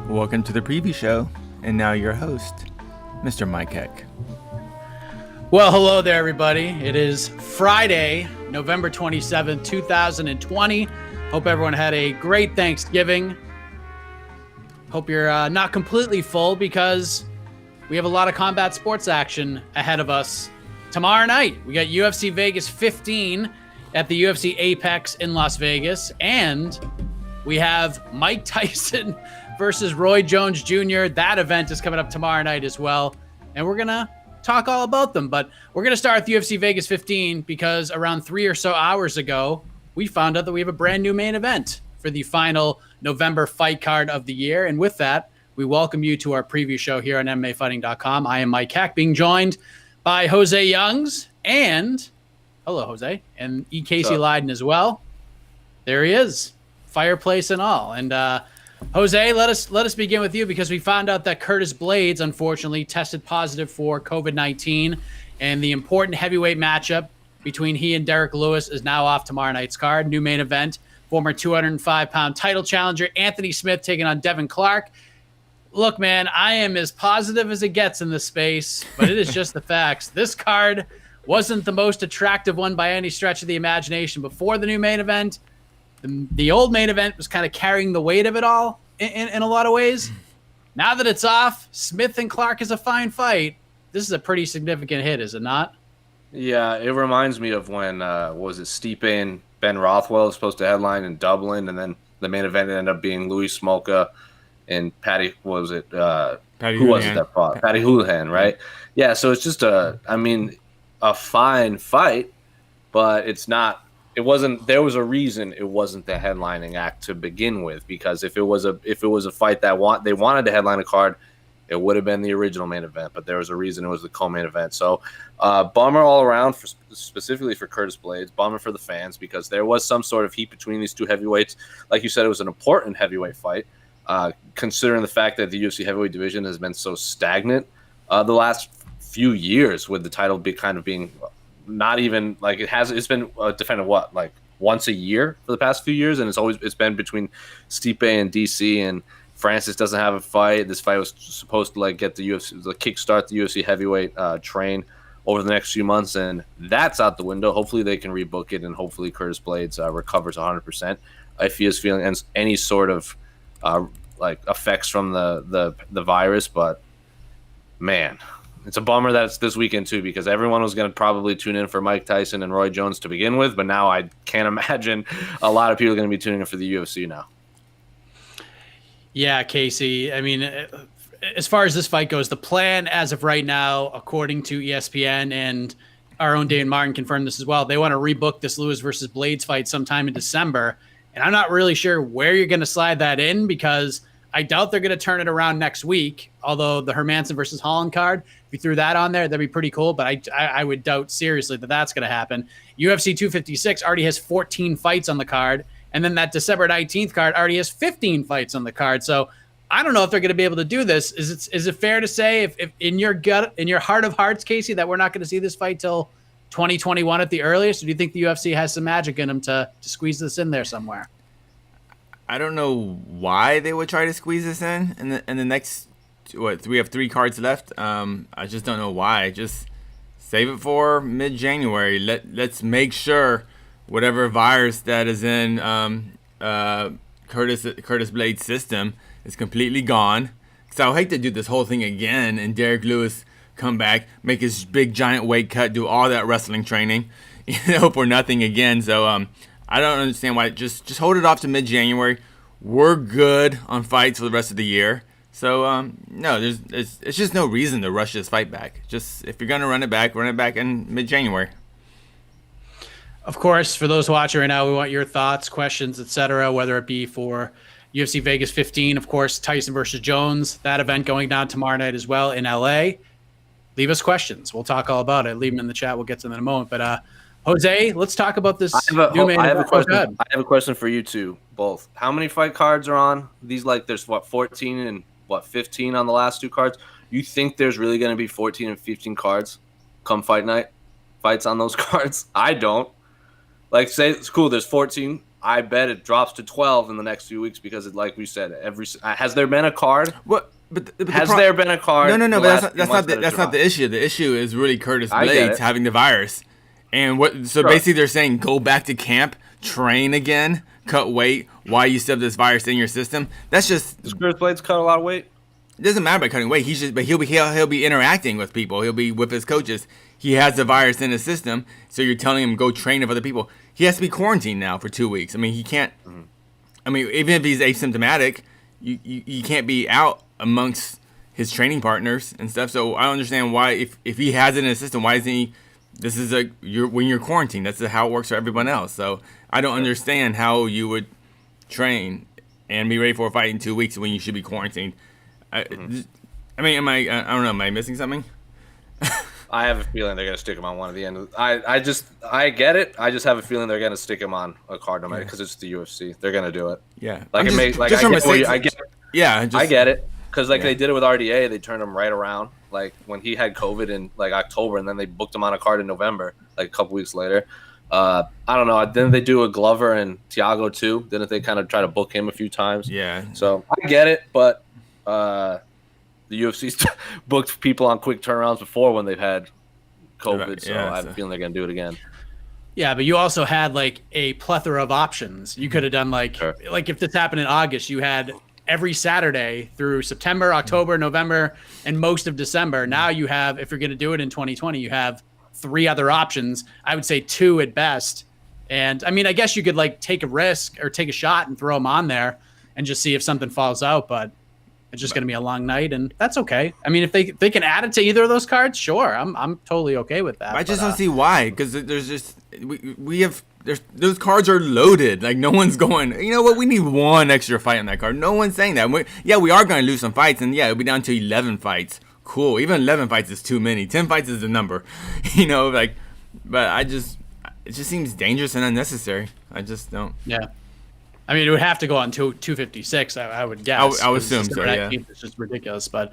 Welcome to the preview show, and now your host, Mr. Mike Heck. Well, hello there, everybody. It is Friday, November 27th, 2020. Hope everyone had a great Thanksgiving. Hope you're not completely full because we have a lot of combat sports action ahead of us tomorrow night. We got UFC Vegas 15 at the UFC Apex in Las Vegas, and we have Mike Tyson versus Roy Jones Jr. That event is coming up tomorrow night as well, and we're going to talk all about them. But we're going to start with UFC Vegas 15 because around 3 or so hours ago, we found out that we have a brand new main event for the final November fight card of the year. And with that, we welcome you to our preview show here on MMAfighting.com. I am Mike Heck, being joined by José Youngs and hello, Jose, and Casey Leydon as well. There he is, fireplace and all. And Jose, let us begin with you because we found out that Curtis Blaydes unfortunately tested positive for COVID-19, and the important heavyweight matchup between he and Derek Lewis is now off tomorrow night's card. New main event, former 205-pound title challenger Anthony Smith taking on Devin Clark. Look, man, I am as positive as it gets in this space, but it is just the facts. This card wasn't the most attractive one by any stretch of the imagination before the new main event. The old main event was kind of carrying the weight of it all in a lot of ways. Now that it's off, Smith and Clark is a fine fight. This is a pretty significant hit, is it not? Yeah, it reminds me of when, Stipe and Ben Rothwell was supposed to headline in Dublin, and then the main event ended up being Louis Smolka and Patty, what was it? Patty who Houlihan. was it that fought? Patty Houlihan, right? Yeah, so it's just a fine fight, but there was a reason it wasn't the headlining act to begin with, because if it was a fight that they wanted to headline a card, it would have been the original main event, but there was a reason it was the co-main event. So bummer all around, specifically for Curtis Blaydes, bummer for the fans, because there was some sort of heat between these two heavyweights. Like you said, it was an important heavyweight fight, considering the fact that the UFC heavyweight division has been so stagnant the last few years, with the title being not even like it's been defended like once a year for the past few years, and it's been between Stipe and DC, and Francis doesn't have a fight. This fight was supposed to get the UFC, kickstart the UFC heavyweight train over the next few months, and that's out the window. Hopefully they can rebook it, and hopefully Curtis Blaydes recovers 100% if he is feeling any sort of effects from the virus. But man, it's a bummer that it's this weekend too, because everyone was going to probably tune in for Mike Tyson and Roy Jones to begin with, but now I can't imagine a lot of people are going to be tuning in for the UFC now. Yeah, Casey. I mean, as far as this fight goes, the plan as of right now, according to ESPN and our own David Martin confirmed this as well, they want to rebook this Lewis versus Blaydes fight sometime in December. And I'm not really sure where you're going to slide that in, because I doubt they're going to turn it around next week. Although the Hermanson versus Holland card, if you threw that on there, that'd be pretty cool. But I would doubt seriously that that's going to happen. UFC 256 already has 14 fights on the card. And then that December 19th card already has 15 fights on the card. So I don't know if they're going to be able to do this. Is it fair to say, if in your gut, in your heart of hearts, Casey, that we're not going to see this fight till 2021 at the earliest? Or do you think the UFC has some magic in them to squeeze this in there somewhere? I don't know why they would try to squeeze this in the next, we have 3 cards left. I just don't know why. Just save it for mid-January. Let's make sure whatever virus that is in Curtis Blaydes' system is completely gone. Because I would hate to do this whole thing again and Derek Lewis come back, make his big giant weight cut, do all that wrestling training, for nothing again. So I don't understand why. Just hold it off to mid-January. We're good on fights for the rest of the year. So no, it's just no reason to rush this fight back. Just if you're gonna run it back in mid-January. Of course, for those watching right now, we want your thoughts, questions, etc., whether it be for UFC Vegas 15, of course, Tyson versus Jones, that event going down tomorrow night as well in LA. Leave us questions. We'll talk all about it. Leave them in the chat. We'll get to them in a moment. But Jose, let's talk about this new main event. I have a question for you two, both. How many fight cards are on these? There's 14 and 15 on the last 2 cards. You think there's really going to be 14 and 15 cards come fight night? Fights on those cards? I don't. Say it's cool. There's 14 I bet it drops to 12 in the next few weeks because, like we said, has there been a card? What? But has there been a card? No. But that's not the issue. The issue is really Curtis Blades having the virus, and what? So basically, they're saying go back to camp, train again, cut weight while you still have this virus in your system. That's just. Does Curtis Blades cut a lot of weight? It doesn't matter about cutting weight. He'll be interacting with people. He'll be with his coaches. He has the virus in his system, so you're telling him go train with other people. He has to be quarantined now for 2 weeks. I mean, he can't. I mean, even if he's asymptomatic, you can't be out amongst his training partners and stuff. So I don't understand why, if he has it in his system, why isn't he? This is when you're quarantined. That's how it works for everyone else. So I don't understand how you would train and be ready for a fight in 2 weeks when you should be quarantined. I mean, I don't know. Am I missing something? I have a feeling they're gonna stick him on one at the end. I get it. I just have a feeling they're gonna stick him on a card no matter because it's the UFC. They're gonna do it. Yeah, like it makes like I get it because they did it with RDA. They turned him right around. Like when he had COVID in like October, and then they booked him on a card in November, like a couple weeks later. I don't know. Didn't they do a Glover and Thiago too? Didn't they kind of try to book him a few times? Yeah. So I get it, but. The UFC's booked people on quick turnarounds before when they've had COVID, so I have a feeling they're going to do it again. Yeah, but you also had like a plethora of options. You could have done like if this happened in August, you had every Saturday through September, October, November, and most of December. Now you have, if you're going to do it in 2020, you have 3 other options. I would say 2 at best. And I mean, I guess you could like take a risk or take a shot and throw them on there and just see if something falls out, but it's just going to be a long night, and that's okay. I mean, if they can add it to either of those cards, sure, I'm totally okay with that. I just don't see why, because there's just those cards are loaded. Like no one's going. You know what? We need one extra fight on that card. No one's saying that. We are going to lose some fights, and it'll be down to 11 fights. Cool. Even 11 fights is too many. 10 fights is the number. But it just seems dangerous and unnecessary. I just don't. Yeah. I mean, it would have to go on 256, I would guess. I would assume so, yeah. It's just ridiculous. But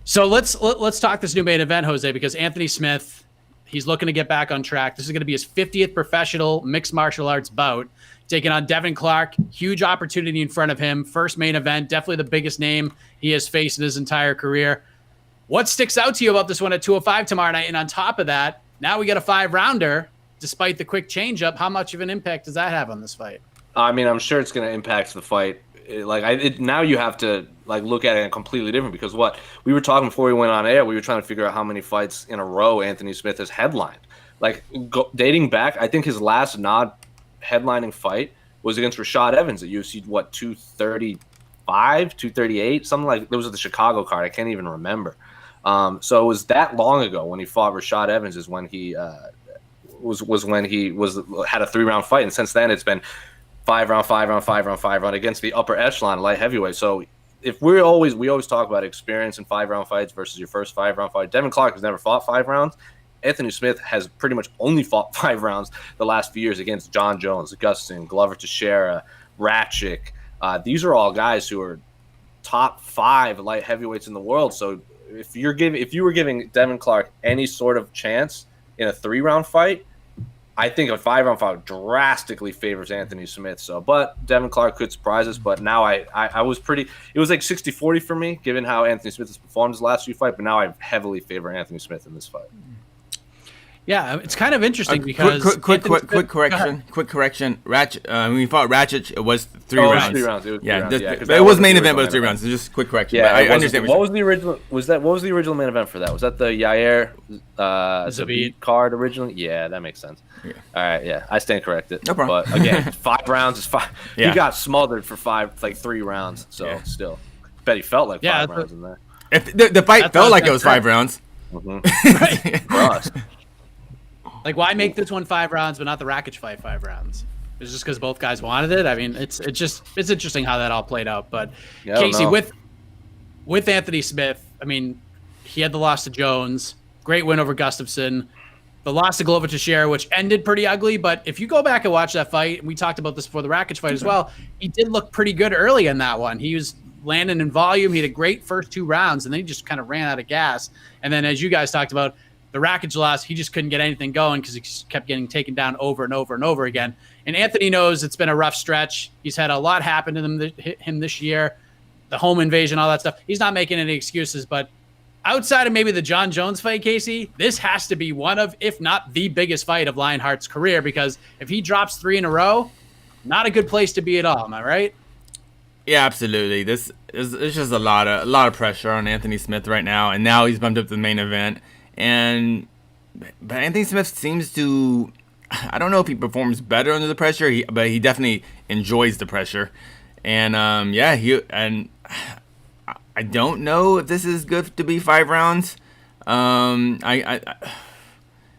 so let's talk this new main event, Jose, because Anthony Smith, he's looking to get back on track. This is going to be his 50th professional mixed martial arts bout, taking on Devin Clark. Huge opportunity in front of him. First main event, definitely the biggest name he has faced in his entire career. What sticks out to you about this one at 205 tomorrow night? And on top of that, now we got a 5-rounder, despite the quick change-up. How much of an impact does that have on this fight? I mean, I'm sure it's going to impact the fight. Now you have to look at it completely different because what we were talking before we went on air, we were trying to figure out how many fights in a row Anthony Smith has headlined. Dating back, I think his last non-headlining fight was against Rashad Evans at UFC 235, 238, something like. It was at the Chicago card. I can't even remember. So it was that long ago when he fought Rashad Evans is when he was when he had a 3-round fight, and since then it's been 5-round against the upper echelon light heavyweight. So if we always talk about experience in 5-round fights versus your first 5-round fight. Devin Clark has never fought 5 rounds. Anthony Smith has pretty much only fought 5 rounds the last few years against John Jones, Augustin, Glover Teixeira, Ratchik. These are all guys who are top 5 light heavyweights in the world. So if you were giving Devin Clark any sort of chance in a 3-round fight, I think a 5-round fight drastically favors Anthony Smith. So, but Devin Clark could surprise us. But now I was pretty. It was like 60-40 for me, given how Anthony Smith has performed his last few fights. But now I heavily favor Anthony Smith in this fight. Yeah, it's kind of interesting because quick correction. Ratchet. When we fought Ratchet, it was 3 rounds. 3 rounds. It was 3 rounds. It was main event, but it was 3 rounds. So just quick correction. Yeah, I understand. What was the original? What was the original main event for that? Was that the Yair Zabit card originally? Yeah, that makes sense. Yeah. All right. Yeah, I stand corrected. No problem. But again, 5 rounds is 5. Yeah. He got smothered for 3 rounds. So still, bet he felt like 5 rounds in there. If the fight felt like it was 5 rounds. Right. For us. Like, why make this one 5 rounds, but not the Rakic fight 5 rounds? It's just because both guys wanted it. I mean, it's interesting how that all played out. But yeah, Casey, with Anthony Smith, I mean, he had the loss to Jones, great win over Gustafsson, the loss to Glover Teixeira, which ended pretty ugly. But if you go back and watch that fight, and we talked about this before the Rakic fight as well, he did look pretty good early in that one. He was landing in volume. He had a great first 2 rounds, and then he just kind of ran out of gas. And then, as you guys talked about, The Rakic loss, he just couldn't get anything going because he kept getting taken down over and over and over again. And Anthony knows it's been a rough stretch. He's had a lot happen to him this year, the home invasion, all that stuff. He's not making any excuses, but outside of maybe the John Jones fight, Casey, this has to be one of, if not the biggest fight of Lionheart's career, because if he drops 3 in a row, not a good place to be at all. Am I right? Yeah, absolutely. This is it's just a lot of pressure on Anthony Smith right now, and now he's bumped up to the main event. But Anthony Smith seems to, I don't know if he performs better under the pressure, but he definitely enjoys the pressure. And I don't know if this is good to be 5 rounds.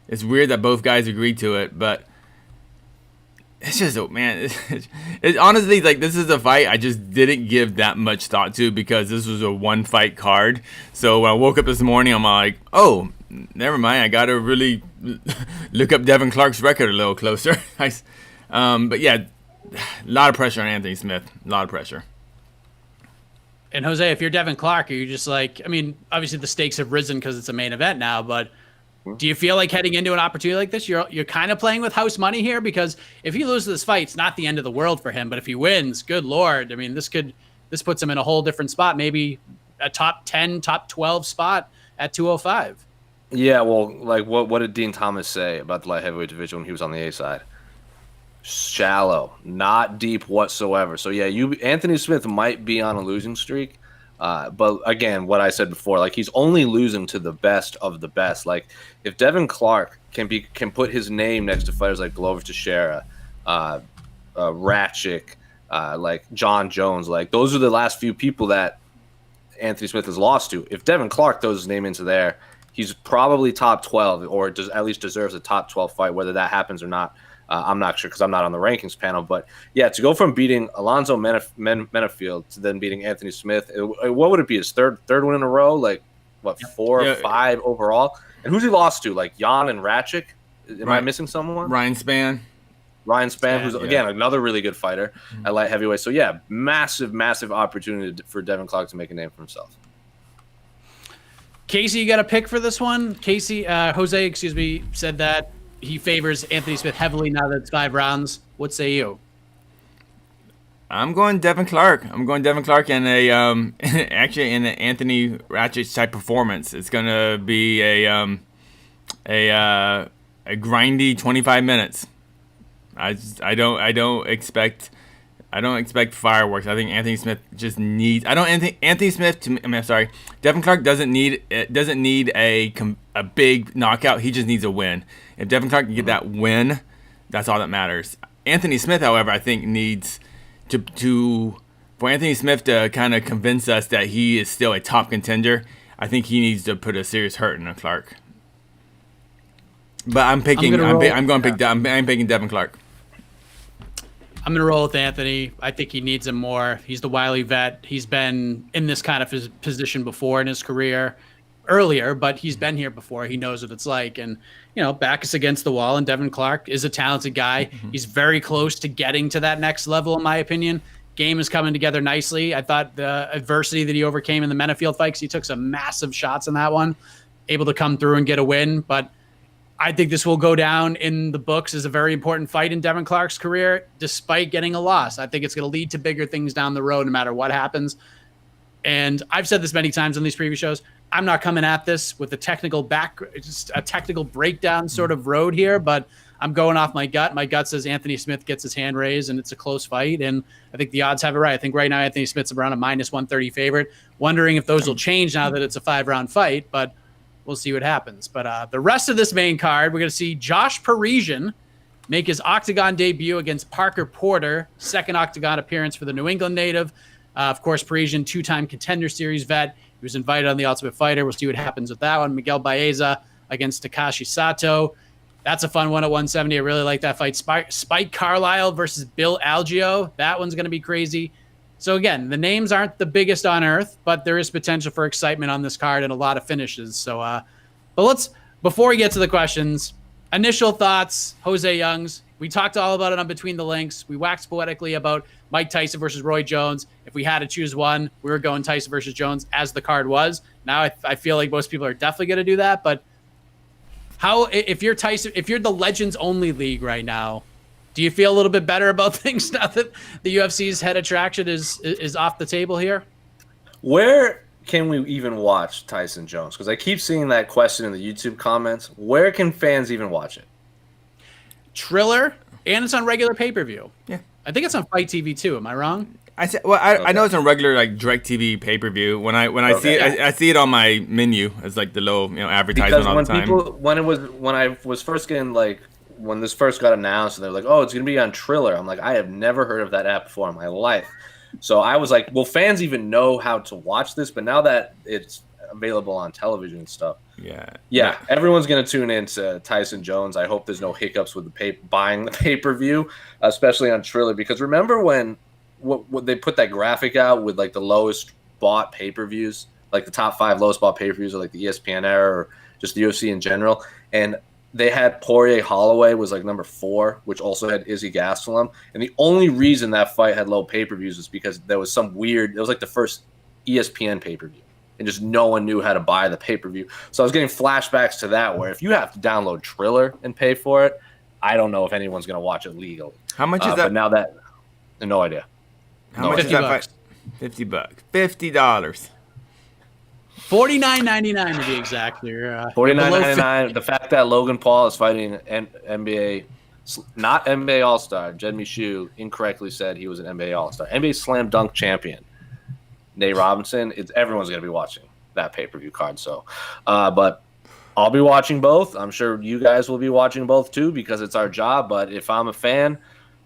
It's weird that both guys agreed to it, but it's just, man, it's honestly, like, this is a fight I just didn't give that much thought to because this was a 1-fight card. So when I woke up this morning, I'm like, oh, never mind. I got to really look up Devin Clark's record a little closer. But yeah, a lot of pressure on Anthony Smith. A lot of pressure. And Jose, if you're Devin Clark, are you just like, I mean, obviously the stakes have risen because it's a main event now, but do you feel like heading into an opportunity like this, you're kind of playing with house money here? Because if he loses this fight, it's not the end of the world for him. But if he wins, good Lord, I mean, this puts him in a whole different spot, maybe a top 10, top 12 spot at 205. Yeah, well, like what did Dean Thomas say about the light heavyweight division when he was on the A side? Shallow, not deep whatsoever. So yeah, Anthony Smith might be on a losing streak. But again, what I said before, like, he's only losing to the best of the best. Like, if Devin Clark can put his name next to fighters like Glover Teixeira, Ratchik, like John Jones, like, those are the last few people that Anthony Smith has lost to. If Devin Clark throws his name into there, he's probably top 12, or at least deserves a top 12 fight. Whether that happens or not, I'm not sure because I'm not on the rankings panel. But yeah, to go from beating Alonzo Menafield to then beating Anthony Smith, what would it be? His third win in a row? Like, what, 4 or 5 overall? And who's he lost to? Like Jan and Ratchik? Am I missing someone? Ryan Spann, who's again another really good fighter at light heavyweight. So yeah, massive opportunity for Devin Clark to make a name for himself. Casey, you got a pick for this one? Jose, said that he favors Anthony Smith heavily now that it's 5 rounds. What say you? I'm going Devin Clark. In a actually in an Anthony Ratchik type performance. It's gonna be a grindy 25 minutes. I don't expect fireworks. I think Anthony Smith just needs. Devin Clark doesn't need a big knockout. He just needs a win. If Devin Clark can get that win, that's all that matters. Anthony Smith, however, I think needs for Anthony Smith to kind of convince us that he is still a top contender. I think he needs to put a serious hurt in Clark. But I'm picking Devin Clark. I'm going to roll with Anthony. I think he needs him more. He's the wily vet. He's been in this kind of position before in his career earlier, but he's been here before. He knows what it's like. And, back us against the wall, and Devin Clark is a talented guy. Mm-hmm. He's very close to getting to that next level, in my opinion. Game is coming together nicely. I thought the adversity that he overcame in the Menafield fight, because he took some massive shots in that one, able to come through and get a win. But I think this will go down in the books as a very important fight in Devin Clark's career, despite getting a loss. I think it's going to lead to bigger things down the road, no matter what happens. And I've said this many times on these previous shows. I'm not coming at this with a technical breakdown sort of road here, but I'm going off my gut. My gut says Anthony Smith gets his hand raised, and it's a close fight. And I think the odds have it right. I think right now Anthony Smith's around a -130 favorite. Wondering if those will change now that it's a 5-round fight, but we'll see what happens. But the rest of this main card, we're going to see Josh Parisian make his Octagon debut against Parker Porter, second Octagon appearance for the New England native. Of course, Parisian, 2-time Contender Series vet. He was invited on The Ultimate Fighter. We'll see what happens with that one. Miguel Baeza against Takashi Sato. That's a fun one at 170. I really like that fight. Spike Carlisle versus Bill Algeo. That one's going to be crazy. So again, the names aren't the biggest on earth, but there is potential for excitement on this card and a lot of finishes. So, but before we get to the questions, initial thoughts, José Youngs. We talked all about it on Between the Links. We waxed poetically about Mike Tyson versus Roy Jones. If we had to choose one, we were going Tyson versus Jones as the card was. Now I feel like most people are definitely going to do that, but How if you're Tyson, if you're the Legends Only League right now, do you feel a little bit better about things now that the UFC's head attraction is off the table here? Where can we even watch Tyson Jones? Because I keep seeing that question in the YouTube comments. Where can fans even watch it? Triller, and it's on regular pay-per-view. Yeah. I think it's on Fight TV too. Am I wrong? I know it's on regular like DirecTV pay-per-view. When I see it, I see it on my menu as like the low advertisement all the time. When I was first getting like when this first got announced and they're like, oh, it's gonna be on Triller. I'm like, I have never heard of that app before in my life. So I was like, will fans even know how to watch this? But now that it's available on television and stuff, yeah, everyone's gonna tune in to Tyson Jones. I hope there's no hiccups with buying the pay-per-view, especially on Triller. Because remember when what they put that graphic out with like the lowest bought pay-per-views, like the top 5 lowest bought pay-per-views, or like the ESPN era, or just the UFC in general, and they had Poirier Holloway was like number 4, which also had Izzy Gastelum. And the only reason that fight had low pay-per-views was because there was some weird, it was like the first ESPN pay-per-view. And just no one knew how to buy the pay-per-view. So I was getting flashbacks to that, where if you have to download Triller and pay for it, I don't know if anyone's going to watch it legally. How much is that? But now that, no idea. How much is that fight? $50. $50. $49.99 to be exact here. $49.99. The fact that Logan Paul is fighting an NBA, not NBA All-Star. Jed Mishu incorrectly said he was an NBA All-Star. NBA Slam Dunk champion Nate Robinson. Everyone's going to be watching that pay-per-view card. So, but I'll be watching both. I'm sure you guys will be watching both too, because it's our job. But if I'm a fan,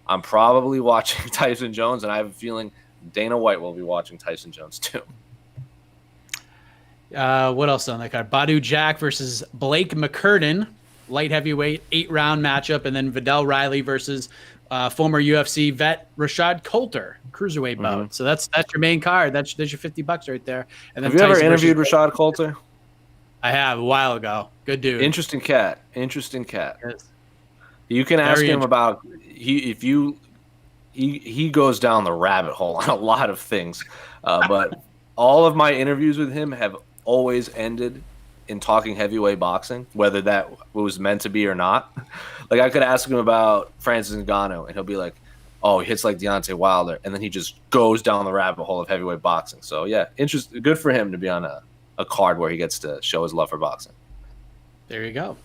I'm probably watching Tyson Jones, and I have a feeling Dana White will be watching Tyson Jones too. What else on that card? Badu Jack versus Blake McCurden, light heavyweight 8-round matchup, and then Vidal Riley versus former UFC vet Rashad Coulter, cruiserweight bout. So that's your main card. There's your $50 right there. And then have you ever interviewed Rashad Coulter? I have, a while ago. Good dude. Interesting cat. Yes. You can Very ask him about he goes down the rabbit hole on a lot of things, but all of my interviews with him have always ended in talking heavyweight boxing, whether that was meant to be or not. Like I could ask him about Francis Ngannou, and he'll be like, "Oh, he hits like Deontay Wilder," and then he just goes down the rabbit hole of heavyweight boxing. So yeah, good for him to be on a card where he gets to show his love for boxing. There you go.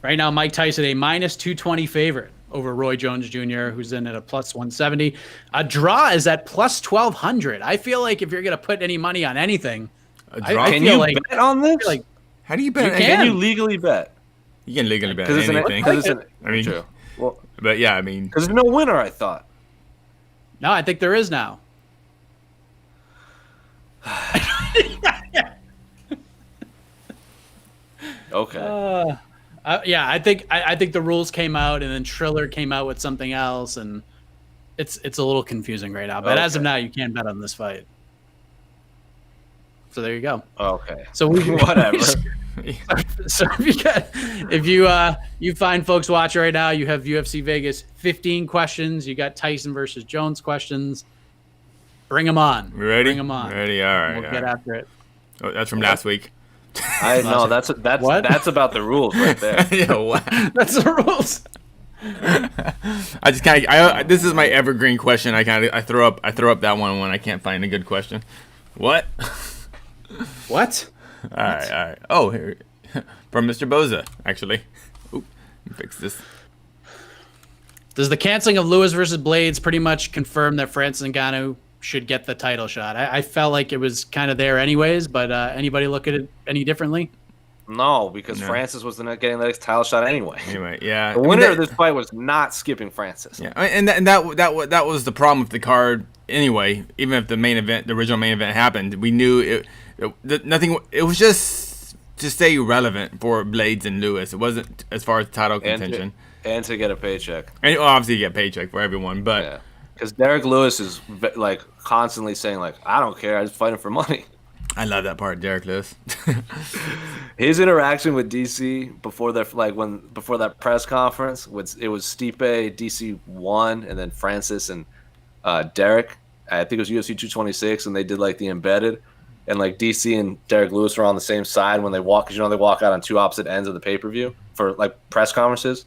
Right now, Mike Tyson, a -220 favorite over Roy Jones Jr., who's in at a +170. A draw is at +1200. I feel like if you're going to put any money on anything, can you bet on this? How do you bet? Can you legally bet? You can legally bet anything. I mean, true. Well, but yeah, I mean, because there's no winner, I thought. No, I think there is now. Okay. Yeah, I think the rules came out, and then Triller came out with something else, and it's a little confusing right now. But as of now, you can't bet on this fight. So there you go. Okay. So whatever. So if you find folks watching right now, you have UFC Vegas 15 questions. You got Tyson versus Jones questions. Bring them on. Ready? Bring them on. Ready. All right. We'll get after it. Oh, that's from last week. I know that's about the rules right there. Yeah, what? That's the rules. I just kind of this is my evergreen question. I throw up that one when I can't find a good question. What? What? All right. Oh, here from Mr. Boza, actually. Oop, let me fix this. Does the canceling of Lewis versus Blades pretty much confirm that Francis Ngannou should get the title shot? I felt like it was kind of there anyways, but anybody look at it any differently? No, because Francis was getting the next title shot anyway. Anyway, yeah. The winner of this fight was not skipping Francis. Yeah, and that was the problem with the card anyway. Even if the original main event happened, we knew nothing. It was just to stay relevant for Blades and Lewis. It wasn't as far as title contention. And to get a paycheck. And obviously you get a paycheck for everyone, but yeah. Because Derek Lewis is like constantly saying like, I don't care, I just fighting for money. I love that part, Derek Lewis. His interaction with DC before that press conference, it was Stipe, DC won, and then Francis and Derek. I think it was UFC 226, and they did like the embedded, and like DC and Derek Lewis were on the same side when they walk, because they walk out on two opposite ends of the pay-per-view. for like press conferences.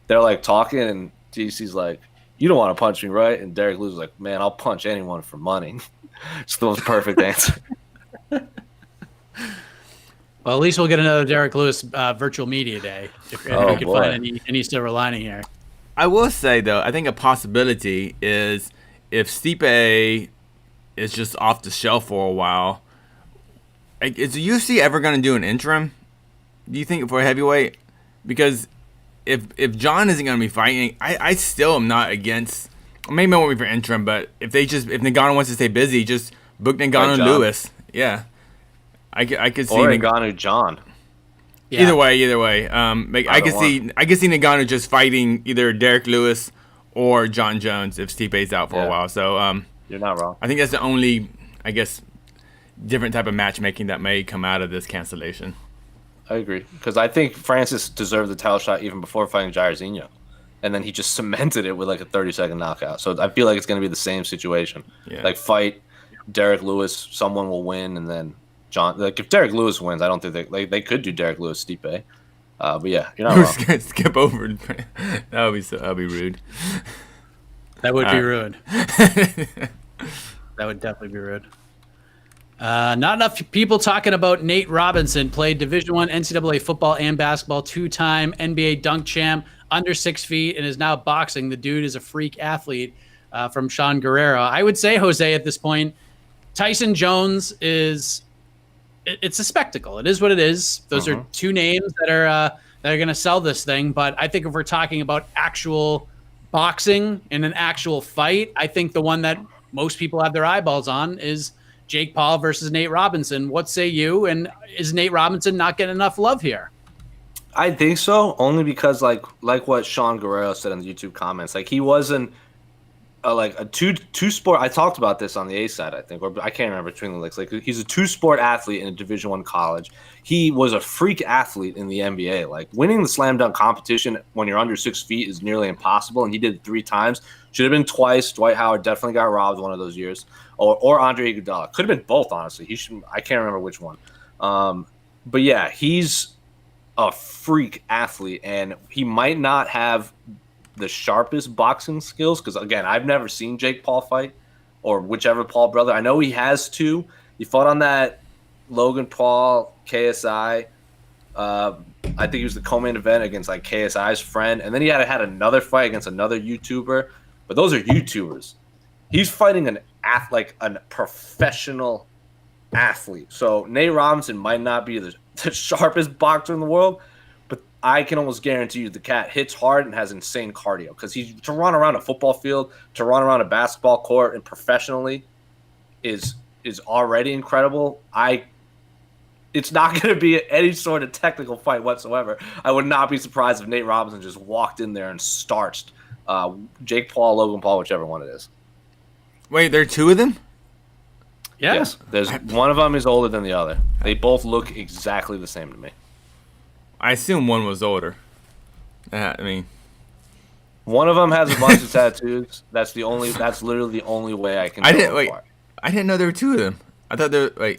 They're like talking, and DC's like, "You don't want to punch me, right?" And Derek Lewis is like, "Man, I'll punch anyone for money." It's the most perfect answer. Well, at least we'll get another Derek Lewis virtual media day if we can find any silver lining here. I will say, though, I think a possibility is if Stipe is just off the shelf for a while, like, is the UFC ever going to do an interim, do you think, for a heavyweight? Because if John isn't going to be fighting, I still am not against, maybe I won't be for interim, but if Ngannou wants to stay busy, just book Ngannou and Lewis. Yeah. I could see Ngannou John. Yeah. Either way. I could see Ngannou just fighting either Derek Lewis or John Jones if Stipe's out for a while. So you're not wrong. I think that's the only, I guess, different type of matchmaking that may come out of this cancellation. I agree, because I think Francis deserved the title shot even before fighting Jairzinho, and then he just cemented it with like a 30-second knockout. So I feel like it's going to be the same situation. Yeah. Like, fight Derek Lewis, someone will win, and then John. Like, if Derek Lewis wins, I don't think they could do Derek Lewis Stipe. But yeah, you're not wrong. Skip over. That would be rude. That would be rude. That would definitely be rude. Not enough people talking about Nate Robinson. Played Division I NCAA football and basketball, 2-time NBA dunk champ, under 6 feet, and is now boxing. The dude is a freak athlete. From Sean Guerrero. I would say, Jose, at this point, Tyson Jones it's a spectacle. It is what it is. Those are two names that are going to sell this thing. But I think if we're talking about actual boxing and an actual fight, I think the one that most people have their eyeballs on is Jake Paul versus Nate Robinson. What say you? And is Nate Robinson not getting enough love here? I think so, only because like what Sean Guerrero said in the YouTube comments, like, he wasn't like a two sport. I talked about this on the A side, I think, or I can't remember between the legs. Like, he's a 2-sport athlete in a Division I college. He was a freak athlete in the NBA. Like, winning the slam dunk competition when you're under 6 feet is nearly impossible, and he did it 3 times. Should have been twice. Dwight Howard definitely got robbed one of those years, or Andre Iguodala. Could have been both, honestly. I can't remember which one. But yeah, he's a freak athlete, and he might not have the sharpest boxing skills, because again, I've never seen Jake Paul fight, or whichever Paul brother. I know he has 2. He fought on that Logan Paul KSI. I think he was the co-main event against like KSI's friend, and then he had another fight against another YouTuber. But those are YouTubers. He's fighting a professional athlete. So Nate Robinson might not be the sharpest boxer in the world, but I can almost guarantee you the cat hits hard and has insane cardio, because to run around a football field, to run around a basketball court, and professionally is already incredible. It's not going to be any sort of technical fight whatsoever. I would not be surprised if Nate Robinson just walked in there and starched Jake Paul, Logan Paul, whichever one it is. Wait, there are 2 of them? Yeah. Yes. One of them is older than the other. They both look exactly the same to me. I assume one was older. I mean, one of them has a bunch of tattoos. That's literally the only way I can. I didn't know there were 2 of them. I thought there were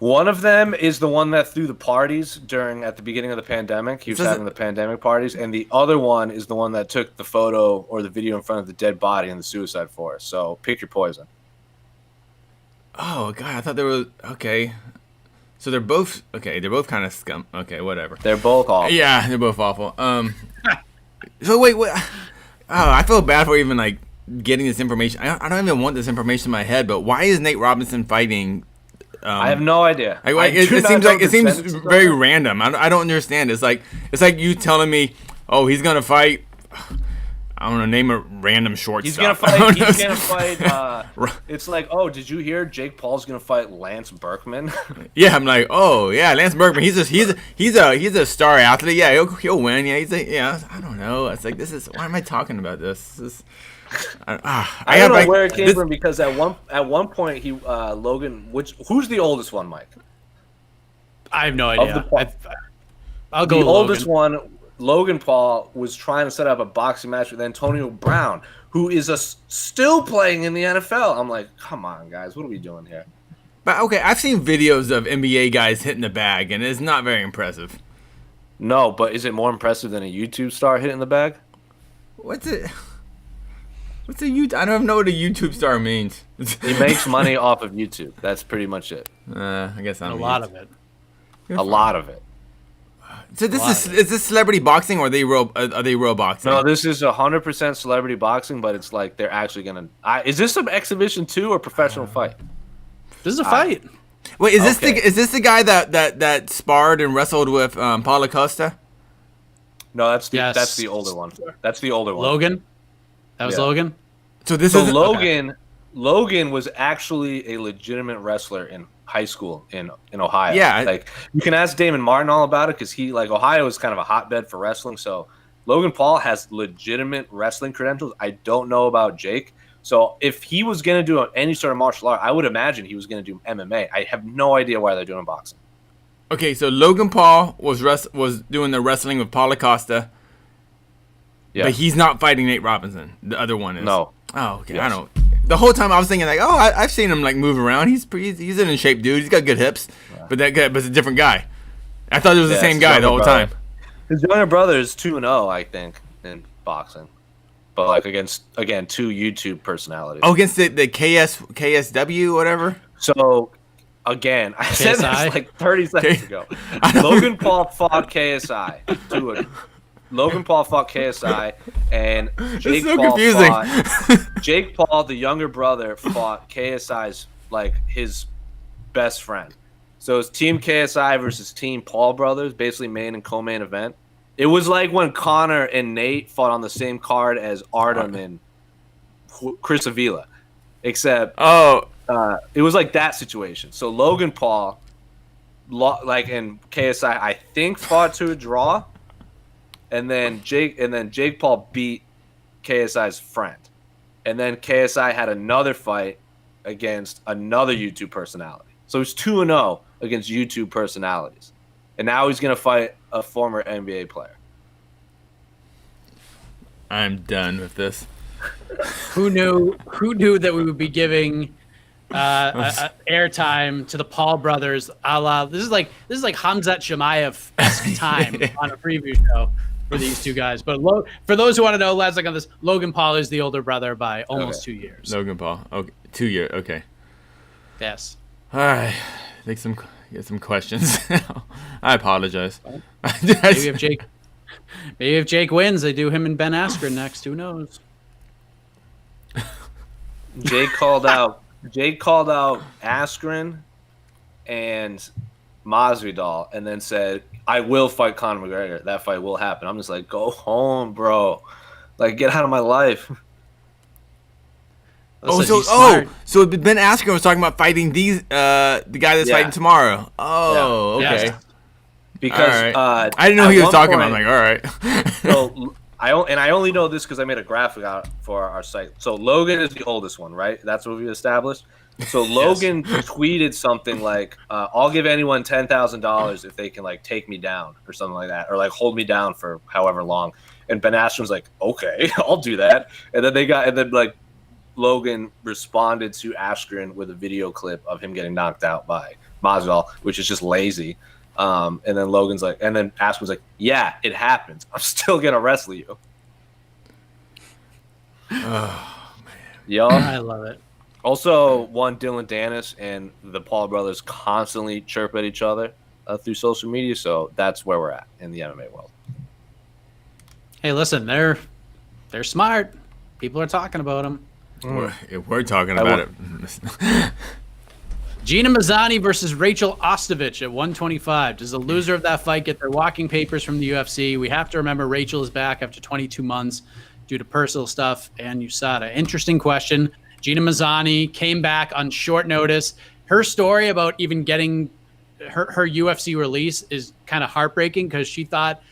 One of them is the one that threw the parties at the beginning of the pandemic. He was having the pandemic parties, and the other one is the one that took the photo or the video in front of the dead body in the suicide forest. So pick your poison. Oh God, I thought they were okay. So they're both okay. They're both kind of scum. Okay, whatever. They're both awful. Yeah, they're both awful. So wait, what? Oh, I feel bad for even like getting this information. I don't even want this information in my head. But why is Nate Robinson fighting? I have no idea. It seems very random. I don't understand. It's like you telling me, oh, he's gonna fight. I don't know. Name a random shortstop. He's gonna fight. He's gonna fight. It's like, oh, did you hear Jake Paul's gonna fight Lance Berkman? Yeah, I'm like, oh yeah, Lance Berkman. He's a star athlete. Yeah, he'll win. Yeah, I don't know. It's like why am I talking about this? I don't know where it came from, because at one point Logan, who's the oldest one, Mike? I have no idea. I'll go. The oldest one, Logan Paul, was trying to set up a boxing match with Antonio Brown, who is still playing in the NFL. I'm like, come on, guys, what are we doing here? But okay, I've seen videos of NBA guys hitting the bag, and it's not very impressive. No, but is it more impressive than a YouTube star hitting the bag? What's it? What's a YouTube? I don't even know what a YouTube star means. He makes money off of YouTube. That's pretty much it. I guess I'm A lot of it. A lot of it. So is this celebrity boxing or are they real boxing? No, this is 100% celebrity boxing, but it's like they're actually gonna. Is this some exhibition too or professional fight? This is a fight. Wait, is this the guy that sparred and wrestled with Paulo Costa? No, that's the older one. That's the older one. Logan. That was Yeah. Logan. So this So is Logan was actually a legitimate wrestler in high school in Ohio. Yeah. Like you can ask Damon Martin all about it because Ohio is kind of a hotbed for wrestling. So Logan Paul has legitimate wrestling credentials. I don't know about Jake. So if he was going to do any sort of martial art, I would imagine he was going to do MMA. I have no idea why they're doing boxing. Okay, so Logan Paul was doing the wrestling with Paulo Costa. Yeah. But he's not fighting Nate Robinson. The other one is. No. Oh, okay. Yes. I don't. The whole time I was thinking like, oh, I've seen him like move around. He's in shape, dude. He's got good hips. Yeah. But it's a different guy. I thought it was the same it's guy his the whole younger brother. time. His younger brother is 2-0, I think, in boxing. But like against two YouTube personalities. Oh, against the KSW whatever. So again, I said this KSI? like 30 seconds ago. Logan Paul fought KSI. Logan Paul fought KSI, and Jake so Paul confusing. Jake Paul, the younger brother, fought KSI's his best friend. So it's Team KSI versus Team Paul brothers, basically main and co-main event. It was like when Connor and Nate fought on the same card as Artem and Chris Avila, except it was like that situation. So Logan Paul, and KSI, I think fought to a draw. And then Jake Paul beat KSI's friend. And then KSI had another fight against another YouTube personality. So he's 2-0 against YouTube personalities. And now he's going to fight a former NBA player. I'm done with this. Who knew that we would be giving airtime to the Paul brothers a la this is like Hamzat Shemaev-esque time on a preview show for these two guys. But for those who want to know, lads, on this, Logan Paul is the older brother by almost 2 years. Logan Paul. Okay, 2 years. Okay. Yes. All right. Get some questions. I apologize. Maybe if Jake wins, they do him and Ben Askren next. Who knows? Jake called out Askren and Masvidal, and then said, "I will fight Conor McGregor. That fight will happen." I'm just like, go home, bro. Like, get out of my life. So Ben Askren was talking about fighting the guy that's fighting tomorrow. Oh, Yeah. okay. Yes. Because I didn't know he was talking about. I'm like, all right. So I only know this because I made a graphic out for our site. So Logan is the oldest one, right? That's what we established. So Logan tweeted something like, "I'll give anyone $10,000 if they can take me down or something like that, or hold me down for however long." And Ben Askren's like, "Okay, I'll do that." And then Logan responded to Askren with a video clip of him getting knocked out by Masvidal, which is just lazy. And then Askren's like, "Yeah, it happens. I'm still gonna wrestle you." Oh man, y'all. I love it. Also, Dylan Dennis and the Paul brothers constantly chirp at each other through social media, so that's where we're at in the MMA world. Hey, listen, they're smart. People are talking about them. We're talking about it. Gina Mazzani versus Rachel Ostovich at 125. Does the loser of that fight get their walking papers from the UFC? We have to remember Rachel is back after 22 months due to personal stuff and USADA. Interesting question. Gina Mazzani came back on short notice. Her story about even getting her UFC release is kind of heartbreaking because she thought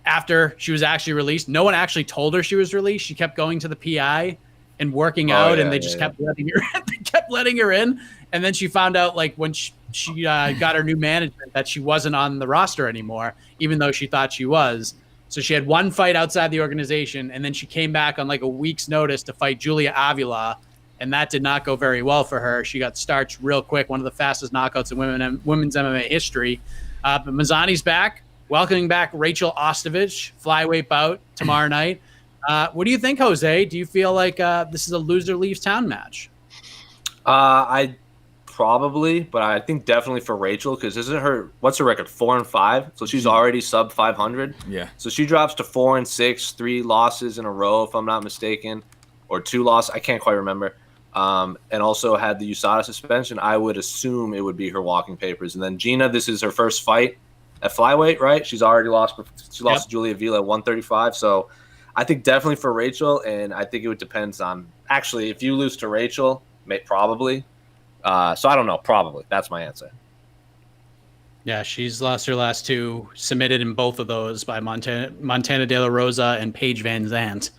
after she was actually released, no one actually told her she was released. She kept going to the PI and working out, and they just kept letting her. They kept letting her in, and then she found out when she got her new management that she wasn't on the roster anymore, even though she thought she was. So she had one fight outside the organization, and then she came back on a week's notice to fight Julia Avila, and that did not go very well for her. She got starched real quick, one of the fastest knockouts in women's MMA history. But Mazzani's back. welcoming back Rachel Ostovich, flyweight bout tomorrow night. What do you think, Jose? Do you feel like this is a loser leaves town match? I probably, but I think definitely for Rachel, because isn't her, what's her record, 4-5? So she's already sub 500. Yeah. So she drops to 4-6, 3 losses in a row, if I'm not mistaken, or 2 losses. I can't quite remember. And also had the USADA suspension. I would assume it would be her walking papers. And then Gina, this is her first fight at flyweight, right? She's already lost. She lost to Julia Vila at 135. So I think definitely for Rachel, and I think it would depend on, actually, if you lose to Rachel, probably. So I don't know. Probably. That's my answer. Yeah, she's lost her last 2, submitted in both of those by Montana De La Rosa and Paige Van Zandt.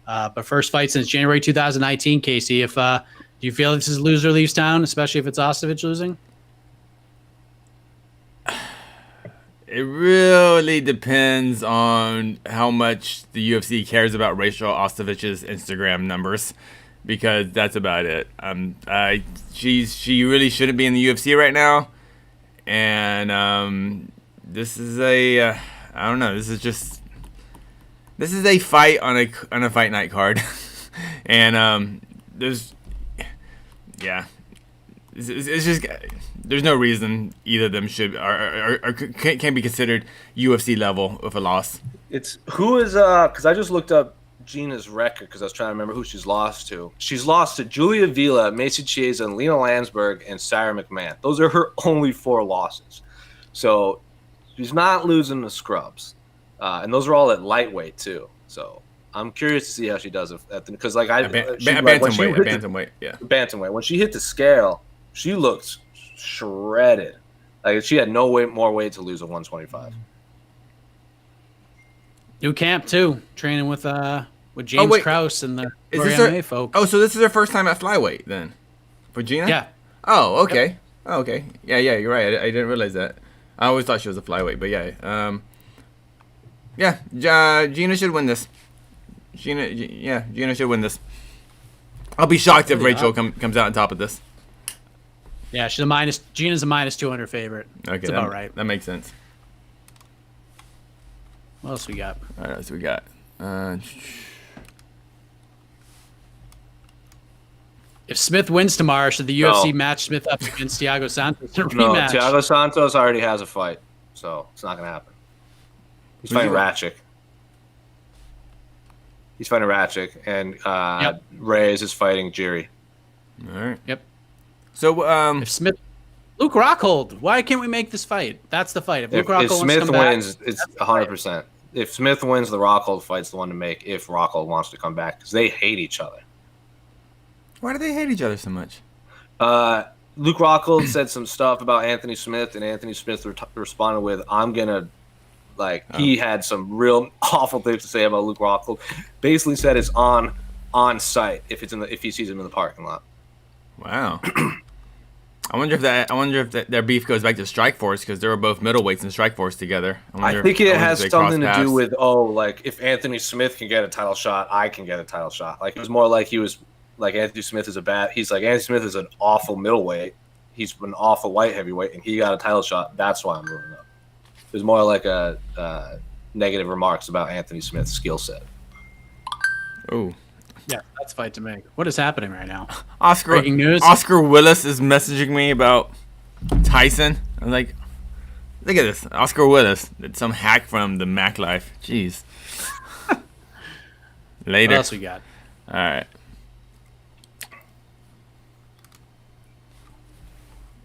But first fight since January 2019, Casey. If do you feel this is loser leaves town, especially if it's Ostovich losing? It really depends on how much the UFC cares about Rachel Ostovich's Instagram numbers, because that's about it. She really shouldn't be in the UFC right now, and this is a I don't know. This is a fight on a fight night card, and it's just there's no reason either of them should or can't be considered UFC level with a loss. It's who is because I just looked up Gina's record because I was trying to remember who she's lost to. She's lost to Julia Vila, Macy Chiesa, and Lena Landsberg, and Sarah McMahon. Those are her only 4 losses. So she's not losing the scrubs. And those are all at lightweight, too. So I'm curious to see how she does. Because, like, bantamweight, yeah. Bantamweight. When she hit the scale, she looked shredded. Like, she had no more weight to lose at 125. New camp, too. Training with James Krause and the MMA folk. Oh, so this is her first time at flyweight, then? For Gina? Yeah. Oh, okay. Yep. Oh, okay. Yeah, you're right. I didn't realize that. I always thought she was a flyweight, but yeah. Gina should win this. Gina should win this. I'll be shocked if Rachel comes out on top of this. Yeah, Gina's a minus 200 favorite. Okay, that's about right. That makes sense. What else we got? All right, so we got. If Smith wins tomorrow, should the UFC match Smith up against Thiago Santos? No, Thiago Santos already has a fight, so it's not going to happen. He's fighting Ratchik. And Reyes is fighting Jiri. All right. Yep. So if Smith, Luke Rockhold, why can't we make this fight? That's the fight. If Smith wins, it's 100%. If Smith wins, the Rockhold fight's the one to make. If Rockhold wants to come back, because they hate each other. Why do they hate each other so much? Luke Rockhold said some stuff about Anthony Smith, and Anthony Smith responded with, "I'm gonna." He had some real awful things to say about Luke Rockhold. Basically said it's on site if he sees him in the parking lot. Wow. I wonder if their beef goes back to Strikeforce, because they were both middleweights in Strikeforce together. I think it has something to do with if Anthony Smith can get a title shot, I can get a title shot. Like, it was more like he was like Anthony Smith is Anthony Smith is an awful middleweight. He's an awful light heavyweight, and he got a title shot. That's why I'm moving up. It was more like a negative remarks about Anthony Smith's skill set. Oh. Yeah, that's a fight to make. What is happening right now? Breaking news. Oscar Willis is messaging me about Tyson. I'm like, look at this. Oscar Willis. It's some hack from the Mac Life. Jeez. Later. What else we got? All right.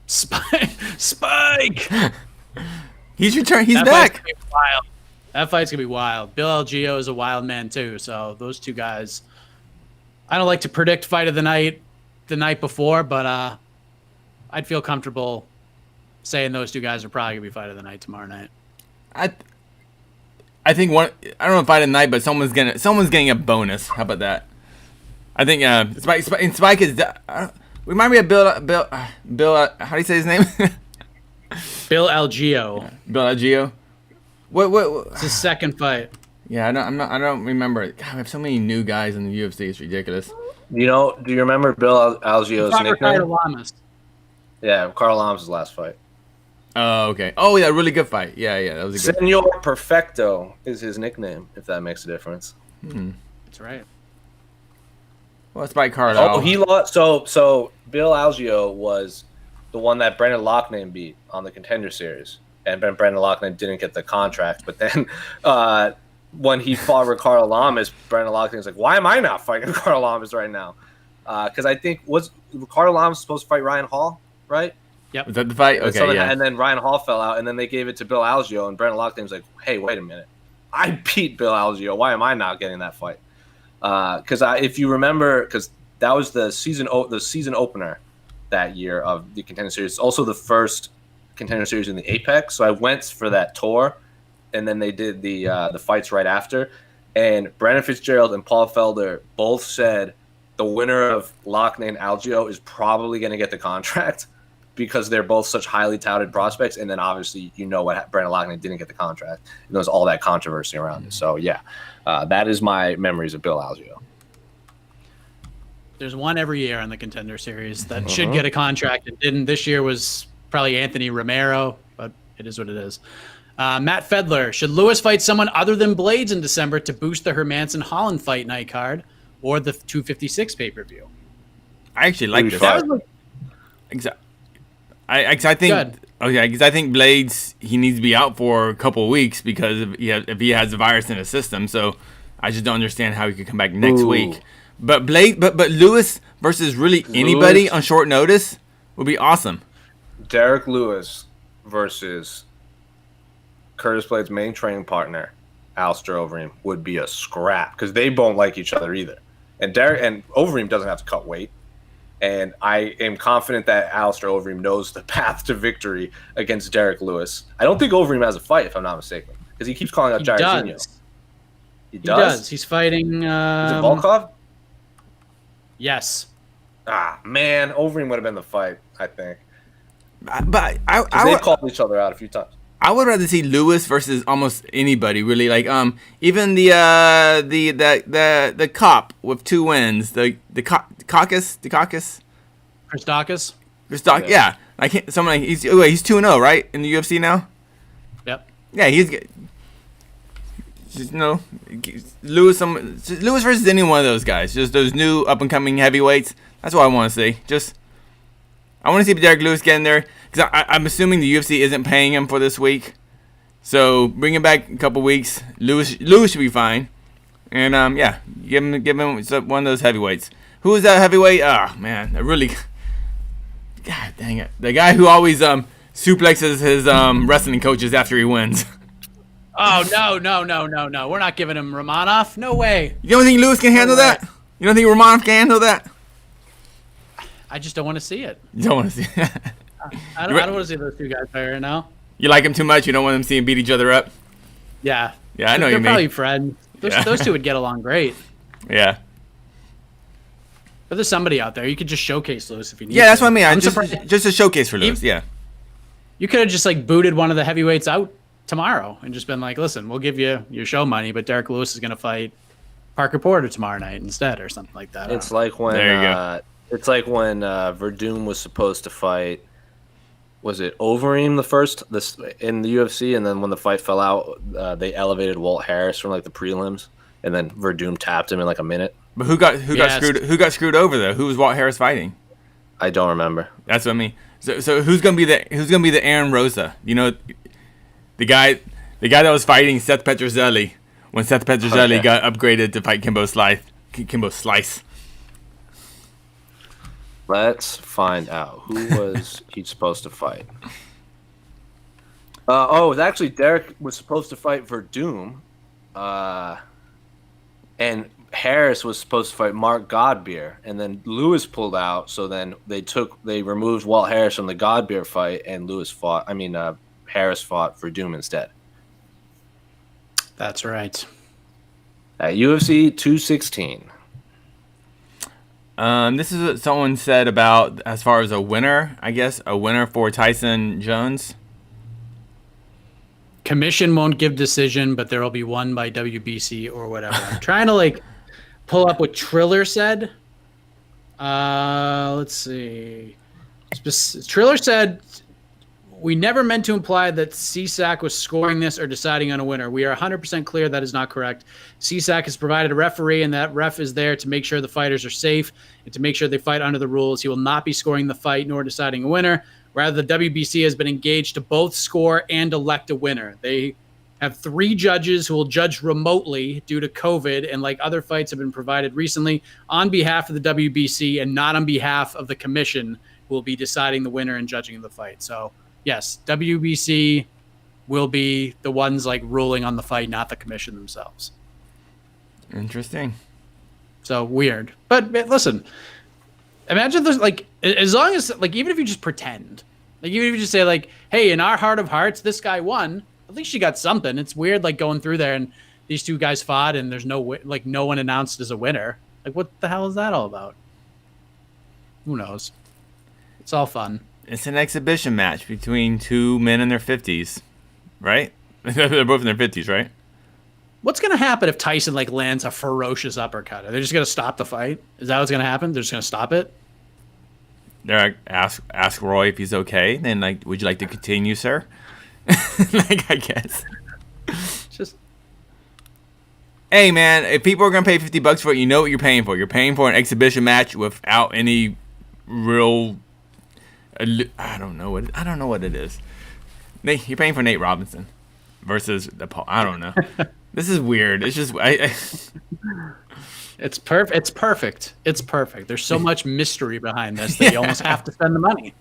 Spike. He's returned. He's back. That fight's gonna be wild. Bill Algeo is a wild man too. So those two guys. I don't like to predict fight of the night before, but I'd feel comfortable saying those two guys are probably gonna be fight of the night tomorrow night. I think one. I don't know if fight of the night, but someone's getting a bonus. How about that? I think Spike is. Remind me of Bill. How do you say his name? Bill Algeo. Yeah. Bill Algeo. What? It's his second fight. Yeah, I don't remember. God, we have so many new guys in the UFC. It's ridiculous. Do you remember Bill Algeo's nickname? Carl Lamas. Yeah, Carl Lamas' last fight. Oh, okay. Oh, yeah, really good fight. Yeah, that was a good. Senor Perfecto is his nickname, if that makes a difference. That's right. Well, it's by card Oh, out. he lost. So Bill Algeo was the one that Brendan Loughnane beat on the Contender Series, and Brendan Loughnane didn't get the contract. But then when he fought Ricardo Lamas, Brendan Loughnane was like, "Why am I not fighting Ricardo Lamas right now?" Because I think was Ricardo Lamas supposed to fight Ryan Hall, right? Yep. Was that the fight? Okay, yeah. And then Ryan Hall fell out, and then they gave it to Bill Algeo, and Brendan Loughnane was like, "Hey, wait a minute, I beat Bill Algeo. Why am I not getting that fight?" Because if you remember, because that was the season opener that year of the Contender Series. It's also the first Contender Series in the Apex. So I went for that tour, and then they did the fights right after. And Brandon Fitzgerald and Paul Felder both said the winner of Loughnane Algeo is probably going to get the contract because they're both such highly touted prospects. And then obviously what Brandon Loughnane didn't get the contract. And there was all that controversy around it. So yeah, that is my memories of Bill Algeo. There's one every year in the Contender Series that should get a contract and didn't. This year was probably Anthony Romero, but it is what it is. Matt Fedler, should Lewis fight someone other than Blades in December to boost the Hermanson Holland fight night card or the 256 pay-per-view? I actually like this. Exactly. I think. Good. Okay, because I think Blades he needs to be out for a couple of weeks because if he has the virus in his system. So I just don't understand how he could come back next week. But Lewis versus really anybody on short notice would be awesome. Derek Lewis versus Curtis Blades' main training partner, Alistair Overeem, would be a scrap because they don't like each other either. And Overeem doesn't have to cut weight. And I am confident that Alistair Overeem knows the path to victory against Derek Lewis. I don't think Overeem has a fight, if I'm not mistaken, because he keeps calling out Jairzinho. He does? He's fighting... Is it Volkov? Yes. Ah, man. Overeem would have been the fight, I think. But they've called each other out a few times. I would rather see Lewis versus almost anybody, really. Like even the cop with 2 wins, the Caucus. Christakis? Yeah. I can't. Someone he's 2-0, right, in the UFC now. Yep. Yeah, he's just Lewis versus any one of those guys. Just those new up and coming heavyweights. That's what I want to see. I want to see Derek Lewis get in there because I'm assuming the UFC isn't paying him for this week. So bring him back a couple weeks. Lewis should be fine. And give him one of those heavyweights. Who is that heavyweight? Oh man, God dang it, the guy who always suplexes his wrestling coaches after he wins. Oh no! We're not giving him Romanov. No way. You don't think Lewis can handle that? You don't think Romanov can handle that? I just don't want to see it. You don't want to see it. I don't want to see those two guys fight right now. You like them too much? You don't want them seeing beat each other up? Yeah. Yeah, I know They're you mean. probably friends. Those two would get along great. Yeah. But there's somebody out there. You could just showcase Lewis if you need to. Yeah, that's what I mean. I'm just a showcase for Lewis, yeah. You could have just booted one of the heavyweights out tomorrow and just been like, listen, we'll give you your show money, but Derek Lewis is going to fight Parker Porter tomorrow night instead or something like that. It's like when Verdum was supposed to fight, was it Overeem in the UFC, and then when the fight fell out, they elevated Walt Harris from the prelims, and then Verdum tapped him in a minute. But who got screwed over though? Who was Walt Harris fighting? I don't remember. That's what I mean. So who's gonna be the Aaron Rosa? The guy that was fighting Seth Petrozelli when Seth Petrozelli got upgraded to fight Kimbo Slice. Let's find out. Who was he supposed to fight? It was actually Derek was supposed to fight Verdum, and Harris was supposed to fight Mark Godbeer, and then Lewis pulled out. So then they removed Walt Harris from the Godbeer fight, and Harris fought Verdum instead. That's right. At UFC 216. This is what someone said about as far as a winner, I guess, a winner for Tyson Jones. Commission won't give decision, but there will be one by WBC or whatever. I'm trying to pull up what Triller said. Let's see. Triller said We never meant to imply that CSAC was scoring this or deciding on a winner. We are 100% clear that is not correct. CSAC has provided a referee, and that ref is there to make sure the fighters are safe and to make sure they fight under the rules. He will not be scoring the fight nor deciding a winner. Rather, the WBC has been engaged to both score and elect a winner. They have 3 judges who will judge remotely due to COVID, and like other fights have been provided recently, on behalf of the WBC and not on behalf of the commission, who will be deciding the winner and judging the fight. So, yes, WBC will be the ones like ruling on the fight, not the commission themselves. Interesting. So weird. But listen, imagine there's like, as long as like, even if you just pretend, like even if you just say like, hey, in our heart of hearts, this guy won, at least you got something. It's weird like going through there and these 2 guys fought and there's no one announced as a winner. Like what the hell is that all about? Who knows? It's all fun. It's an exhibition match between 2 men in their 50s, right? They're both in their 50s, right? What's going to happen if Tyson like lands a ferocious uppercut? Are they just going to stop the fight? Is that what's going to happen? They're just going to stop it? They're like, ask Roy if he's okay. Then like, would you like to continue, sir? Like, I guess. Just. Hey man, if people are gonna pay $50 for it, you know what you're paying for. You're paying for an exhibition match without any real. I don't know what it is. You're paying for Nate Robinson versus the Paul. I don't know. This is weird. It's just It's perfect. It's perfect. It's perfect. There's so much mystery behind this that you almost have to spend the money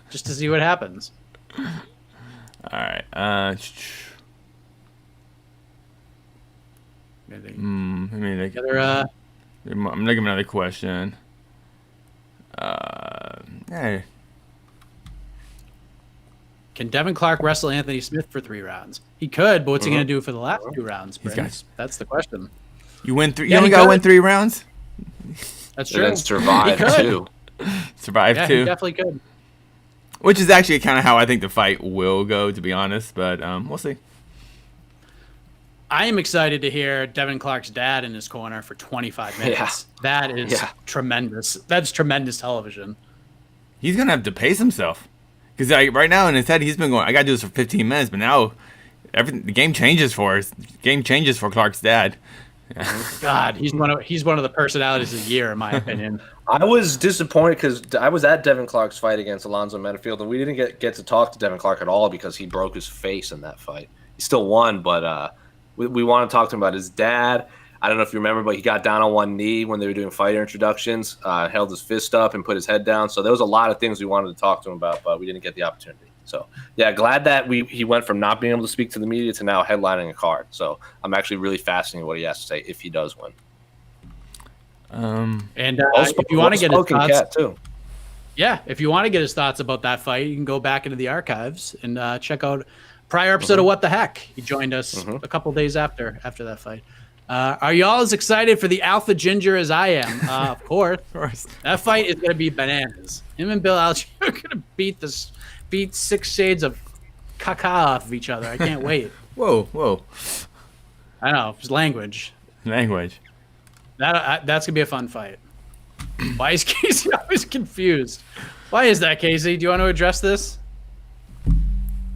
just to see what happens. All right. I I'm looking at another question. Hey. Can Devin Clark wrestle Anthony Smith for 3 rounds? He could, but what's he going to do for the last 2 rounds, Prince? That's the question. You win 3. You only got to win 3 rounds. That's true. And then survive 2. Survive 2. He definitely could. Which is actually kind of how I think the fight will go, to be honest. But we'll see. I am excited to hear Devin Clark's dad in his corner for 25 minutes. Yeah. That is tremendous. That's tremendous television. He's going to have to pace himself. Because right now in his head, he's been going, I got to do this for 15 minutes. But now the game changes for us. The game changes for Clark's dad. God, he's one of the personalities of the year, in my opinion. I was disappointed because I was at Devin Clark's fight against Alonzo Metafield, and we didn't get to talk to Devin Clark at all because he broke his face in that fight. He still won, but we want to talk to him about his dad. I don't know if you remember, but he got down on one knee when they were doing fighter introductions, held his fist up and put his head down. So there was a lot of things we wanted to talk to him about, but we didn't get the opportunity. So, yeah, glad that he went from not being able to speak to the media to now headlining a card. So I'm actually really fascinated what he has to say if he does win. If you want to get his thoughts, too. Yeah, if you want to get his thoughts about that fight, you can go back into the archives and check out prior episode of What the Heck. He joined us a couple days after that fight. Are y'all as excited for the Alpha Ginger as I am? Of course. That fight is going to be bananas. Him and Bill Alger are going to beat 6 shades of caca off of each other. I can't wait. Whoa. I know. It's language. That's going to be a fun fight. Why is Casey always confused? Why is that, Casey? Do you want to address this? A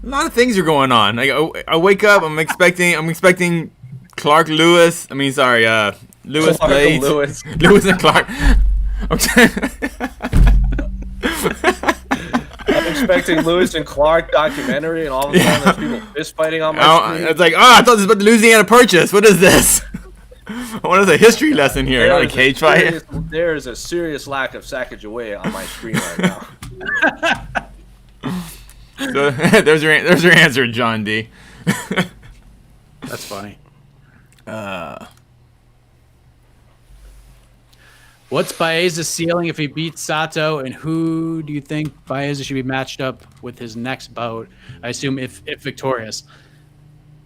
lot of things are going on. I wake up, I'm expecting Clark Lewis. Lewis Blades. Lewis and Clark. I'm expecting Lewis and Clark documentary, and all of a sudden there's people fist fighting on my screen. It's like, I thought this was about the Louisiana Purchase. What is this? I want a history lesson here, not a cage fight. There is a serious lack of Sacagawea on my screen right now. So there's your answer, John D. That's funny. What's Baeza's ceiling if he beats Sato, and who do you think Baeza should be matched up with his next bout? I assume if victorious.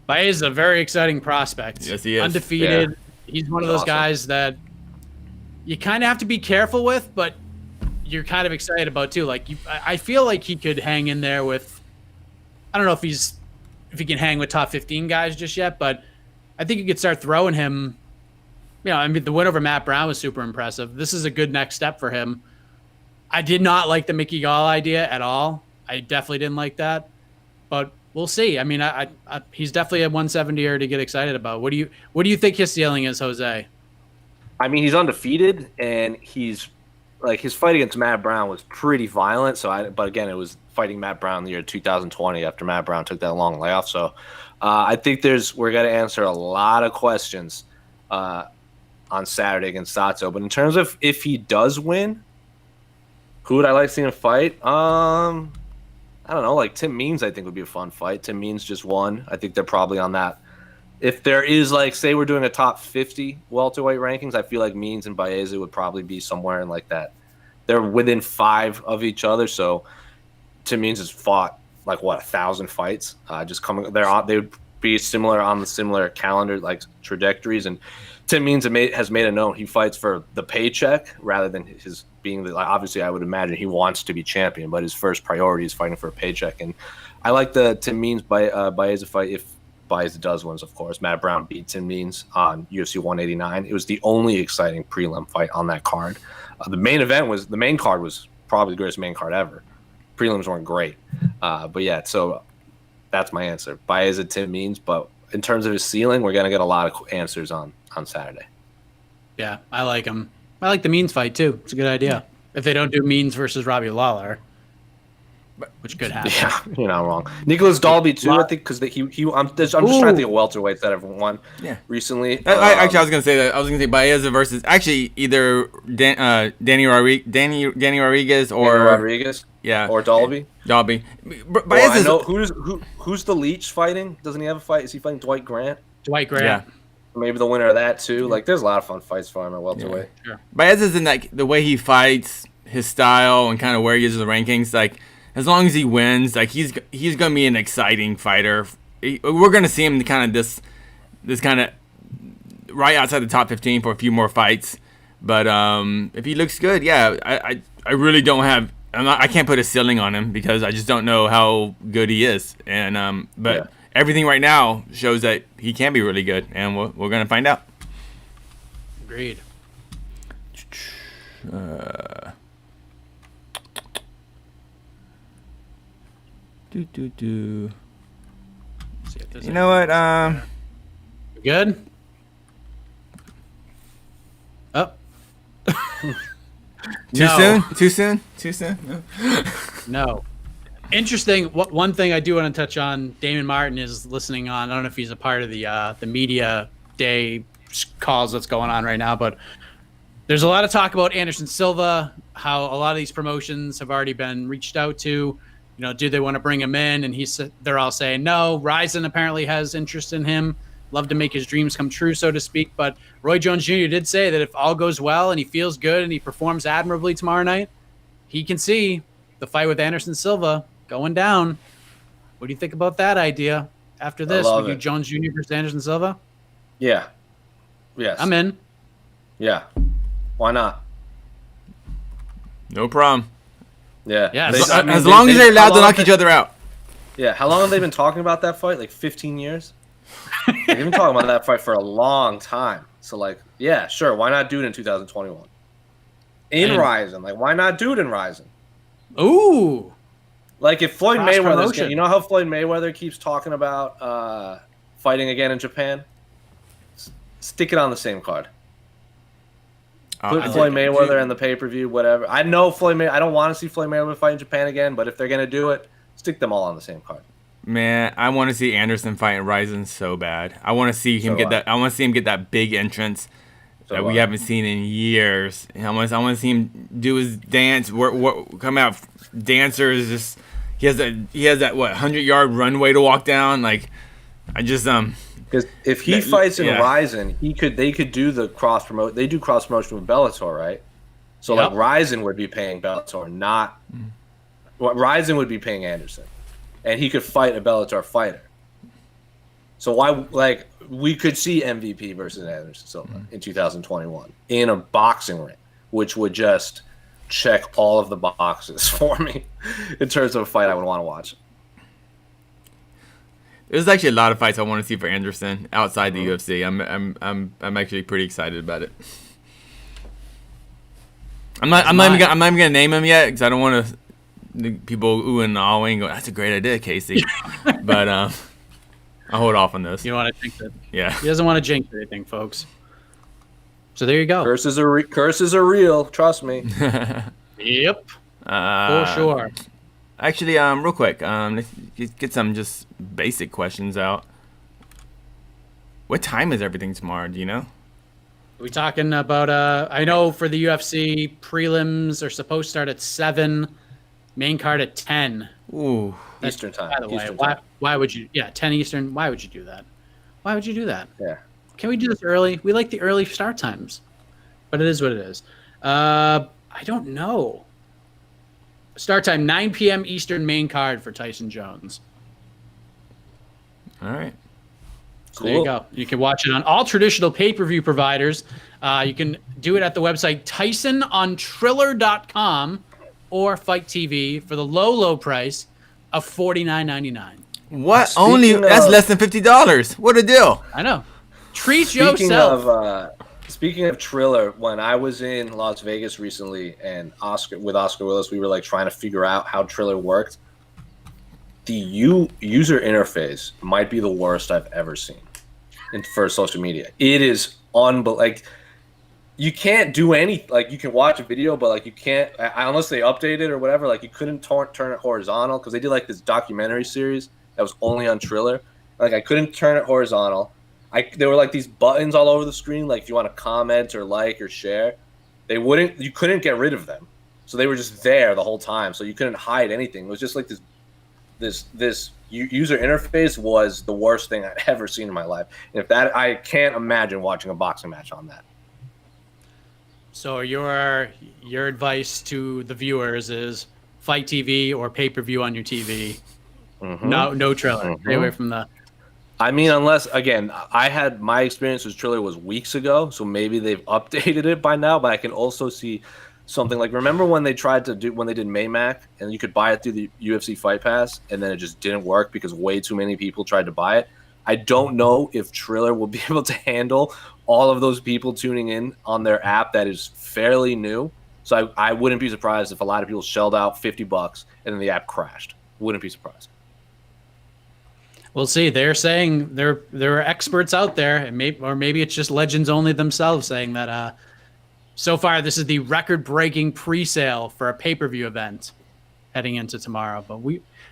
Baeza is a very exciting prospect. Yes, he is. Undefeated. Yeah. He's one of those guys that you kind of have to be careful with, but you're kind of excited about too. Like I feel like he could hang in there with. I don't know if he can hang with top 15 guys just yet, but I think you could start throwing him. The win over Matt Brown was super impressive. This is a good next step for him. I did not like the Mickey Gall idea at all. I definitely didn't like that, but we'll see. I mean, he's definitely a 170er to get excited about. What do you think his ceiling is, Jose? I mean, he's undefeated, and he's like his fight against Matt Brown was pretty violent. But again, it was fighting Matt Brown in the year 2020 after Matt Brown took that long layoff. So I think we're gonna answer a lot of questions on Saturday against Sato. But in terms of if he does win, who would I like seeing him fight? I don't know. Like Tim Means, I think would be a fun fight. Tim Means just won. I think they're probably on that. If there is, like, say we're doing a top 50 welterweight rankings, I feel like Means and Baeza would probably be somewhere in like that. They're within 5 of each other, so Tim Means has fought like 1,000 fights. Just coming, they would be similar on the similar calendar, like trajectories. And Tim Means has made it known he fights for the paycheck rather than his being the. Like, obviously, I would imagine he wants to be champion, but his first priority is fighting for a paycheck. And I like the Tim Means Baeza fight if Baeza does wins, of course. Matt Brown beat Tim Means on UFC 189. It was the only exciting prelim fight on that card. The main card was probably the greatest main card ever. Prelims weren't great, but yeah. So that's my answer. Baeza, Tim Means, but in terms of his ceiling, we're gonna get a lot of answers on Saturday. Yeah, I like him. I like the Means fight too. It's a good idea. If they don't do Means versus Robbie Lawler, which could happen. Yeah, you're not wrong. Nicholas Dalby too, I think, because I'm just trying to think of welterweights that have won recently. Actually, I was gonna say that. I was gonna say Baeza versus actually either Danny Rodriguez or Dalby. Dalby. Well, I know who's the Leech fighting? Doesn't he have a fight? Is he fighting Dwight Grant? Dwight Grant. Yeah. Maybe the winner of that too. Like, there's a lot of fun fights for him at welterweight. Yeah, sure. Baeza's in that the way he fights, his style, and kind of where he is in the rankings. Like, as long as he wins, like he's gonna be an exciting fighter. We're gonna see him kind of this kind of right outside the top 15 for a few more fights. But if he looks good, yeah, I really don't have. I can't put a ceiling on him because I just don't know how good he is. And but everything right now shows that he can be really good, and we're gonna find out. Agreed. You know what? Good. Oh. Too soon? No. Interesting. One thing I do want to touch on, Damon Martin is listening on. I don't know if he's a part of the media day calls that's going on right now, but there's a lot of talk about Anderson Silva, how a lot of these promotions have already been reached out to. You know, do they want to bring him in? And they're all saying no. Ryzen apparently has interest in him. Love to make his dreams come true, so to speak. But Roy Jones Jr. did say that if all goes well and he feels good and he performs admirably tomorrow night, he can see the fight with Anderson Silva going down. What do you think about that idea? After this, we do Jones Jr. versus Anderson Silva? Yeah. Yes. I'm in. Yeah. Why not? No problem. Yeah. Yes. As long as they're allowed to knock each other out. Yeah. How long have they been talking about that fight? Like 15 years? They've been talking about that fight for a long time. So, like, yeah, sure. Why not do it in 2021? In Ryzen. Like, why not do it in Ryzen? Ooh. Like, if Floyd Mayweather, you know how Floyd Mayweather keeps talking about fighting again in Japan? Stick it on the same card. Put Floyd Mayweather in the pay-per-view, whatever. I know I don't want to see Floyd Mayweather fight in Japan again, but if they're going to do it, stick them all on the same card. Man, I want to see Anderson fight in Ryzen so bad. I want to see him get that. I want to see him get that big entrance that we haven't seen in years. I want to see him do his dance. Come out, dancers. Just he has that 100-yard runway to walk down. Like, I just because if he fights in Ryzen, they could do the cross promote. They do cross promotion with Bellator, right? So like Ryzen would be paying Bellator, not Ryzen would be paying Anderson. And he could fight a Bellator fighter. So we could see MVP versus Anderson Silva in 2021 in a boxing ring, which would just check all of the boxes for me in terms of a fight I would want to watch. There's actually a lot of fights I want to see for Anderson outside the UFC. I'm actually pretty excited about it. I'm not even gonna name him yet because I don't want to the people oohing and ahhing, going, "That's a great idea, Casey." But I'll hold off on this. You don't want to jinx it. Yeah. He doesn't want to jinx anything, folks. So there you go. Curses are real. Trust me. Yep. For sure. Actually, real quick, let's get some just basic questions out. What time is everything tomorrow? Do you know? Are we talking about? I know for the UFC prelims are supposed to start at 7, main card at 10. Ooh. Eastern time. By the way, Eastern time. why would you? Yeah, 10 Eastern. Why would you do that? Why would you do that? Yeah. Can we do this early? We like the early start times, but it is what it is. I don't know. Start time 9 p.m. Eastern, main card for Tyson Jones. All right. So there you go. You can watch it on all traditional pay-per-view providers. You can do it at the website TysonOnTriller.com or Fight TV for the low price of $49.99. What? That's less than $50. What a deal! I know. Treat yourself. Speaking of Triller, when I was in Las Vegas recently and Oscar Willis, we were like trying to figure out how Triller worked. The user interface might be the worst I've ever seen for social media. It is unbelievable. Like, you can't do any, like, you can watch a video, but like you can't unless they update it or whatever. Like, you couldn't turn it horizontal because they did like this documentary series that was only on Triller. Like, I couldn't turn it horizontal. There were like these buttons all over the screen, like if you want to comment or like or share, you couldn't get rid of them. So they were just there the whole time. So you couldn't hide anything. It was just like this user interface was the worst thing I'd ever seen in my life. And I can't imagine watching a boxing match on that. So your advice to the viewers is Fight TV or pay-per-view on your TV. Mm-hmm. No Triller. Mm-hmm. Stay away from the. I mean, unless, again, my experience with Triller was weeks ago, so maybe they've updated it by now, but I can also see something like, remember when they did Maymac and you could buy it through the UFC Fight Pass and then it just didn't work because way too many people tried to buy it? I don't know if Triller will be able to handle all of those people tuning in on their app that is fairly new. So I wouldn't be surprised if a lot of people shelled out $50 and then the app crashed. Wouldn't be surprised. We'll see. They're saying there are experts out there, and maybe it's just legends only themselves saying that so far this is the record-breaking pre-sale for a pay-per-view event heading into tomorrow. But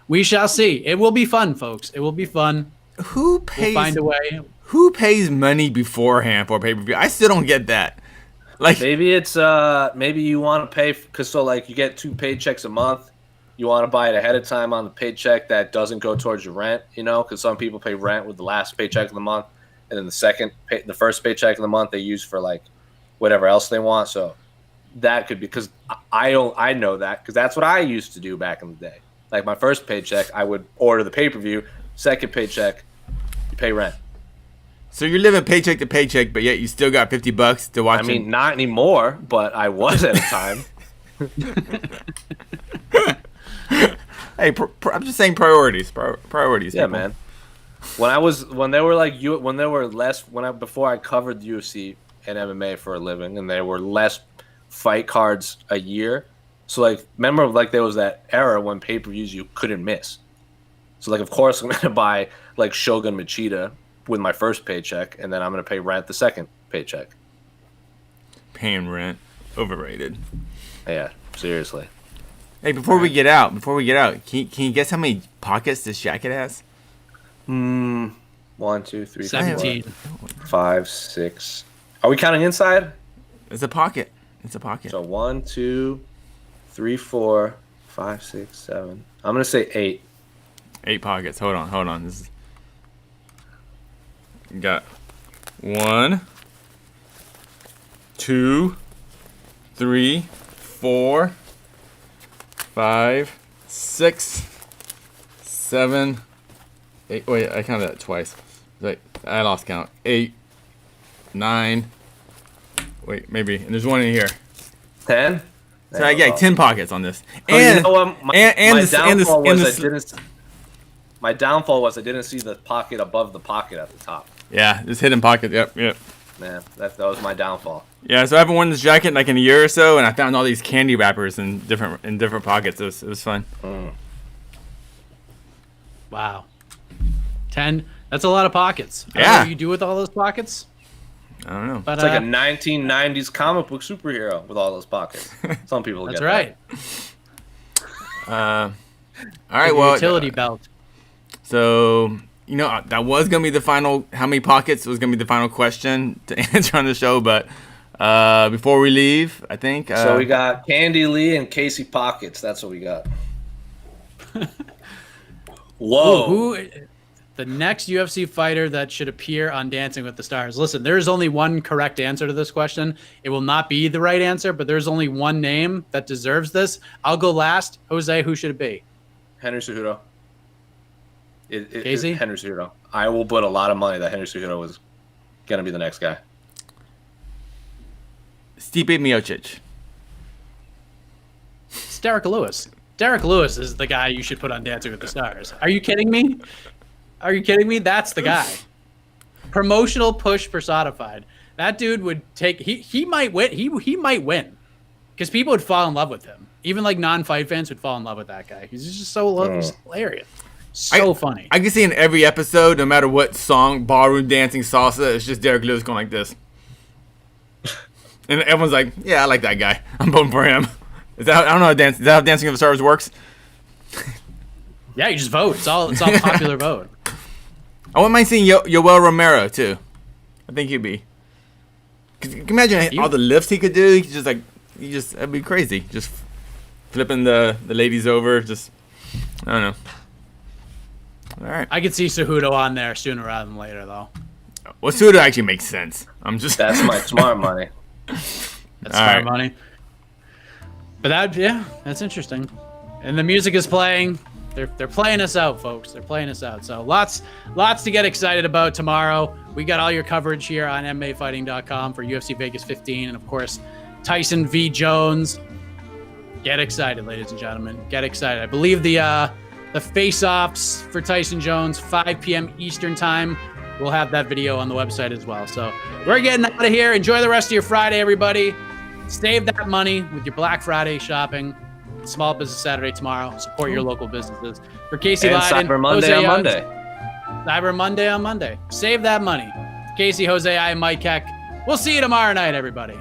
we shall see. It will be fun, folks. It will be fun. We'll find a way. Who pays money beforehand for a pay-per-view? I still don't get that. Like, maybe it's maybe you want to pay because you get 2 paychecks a month. You want to buy it ahead of time on the paycheck that doesn't go towards your rent, because some people pay rent with the last paycheck of the month, and then the first paycheck of the month they use for like whatever else they want. So that could be because I know that because that's what I used to do back in the day. Like my first paycheck, I would order the pay-per-view. Second paycheck, you pay rent. So you're living paycheck to paycheck, but yet you still got $50 to watch. I mean, not anymore, but I was at a time. Hey, I'm just saying priorities. Priorities. Yeah, people. man. Before I covered the UFC and MMA for a living, and there were less fight cards a year. So like, remember, like there was that era when pay-per-views you couldn't miss. So like, of course, I'm gonna buy like Shogun Machida with my first paycheck, and then I'm gonna pay rent the second paycheck. Paying rent, overrated. Yeah, seriously. Hey, before we get out, can you guess how many pockets this jacket has? 1, 2, 3, 17. 4, 5, 6. Are we counting inside? It's a pocket. So 1, 2, 3, 4, 5, 6, 7. I'm gonna say 8. 8 pockets. Hold on. This is got 1, 2, 3, 4, 5, 6, 7, 8. Wait, I counted that twice. Wait, I lost count. 8, 9. Wait, maybe. And there's one in here. 10. So I got 10 pockets on this. And my downfall was I didn't see the pocket above the pocket at the top. Yeah, this hidden pocket. Yep. man. That was my downfall. Yeah, so I haven't worn this jacket in like in a year or so, and I found all these candy wrappers in different pockets. It was fun. Wow. 10. That's a lot of pockets. I don't know Yeah. what you do with all those pockets. I don't know. But It's like a 1990s comic book superhero with all those pockets. Some people that's get right. All right, Your well, utility belt. so that was gonna be the final. How many pockets was gonna be the final question to answer on the show, but before we leave, I think. So we got Candy Lee and Casey Pockets. That's what we got. Whoa. Who? The next UFC fighter that should appear on Dancing with the Stars. Listen, there's only one correct answer to this question. It will not be the right answer, but there's only one name that deserves this. I'll go last. Jose, who should it be? Henry Cejudo. Casey? Henry Cejudo. I will put a lot of money that Henry Cejudo was going to be the next guy. Stipe Miocic. It's Derek Lewis. Derek Lewis is the guy you should put on Dancing with the Stars. Are you kidding me? Are you kidding me? That's the guy. Promotional push personified. That dude would take. He might win. He might win, because people would fall in love with him. Even like non-fight fans would fall in love with that guy. He's just so he's hilarious, so funny. I can see in every episode, no matter what song, ballroom dancing, salsa, it's just Derek Lewis going like this, and everyone's like, "Yeah, I like that guy. I'm voting for him." Is that I don't know is that how Dancing with the Stars works? Yeah, you just vote. It's all popular vote. I wouldn't mind seeing Yoel Romero too. I think he'd be. Cause you can imagine all the lifts he could do. He could that'd be crazy. Just flipping the ladies over. Just I don't know. All right. I could see Cejudo on there sooner rather than later, though. Well, Suda actually makes sense. That's my smart money. That's All smart right. money. But that's interesting. And the music is playing. They're playing us out, folks. They're playing us out. So lots to get excited about tomorrow. We got all your coverage here on MMAfighting.com for UFC Vegas 15, and of course, Tyson v. Jones. Get excited, ladies and gentlemen. Get excited. I believe the face-offs for Tyson Jones, 5 p.m. Eastern time. We'll have that video on the website as well. So we're getting out of here. Enjoy the rest of your Friday, everybody. Save that money with your Black Friday shopping. Small Business Saturday tomorrow. Support your local businesses. For Casey And Leydon, Cyber Monday Jose on Youngs. Monday. Cyber Monday on Monday. Save that money. Casey, Jose, I am Mike Heck. We'll see you tomorrow night, everybody.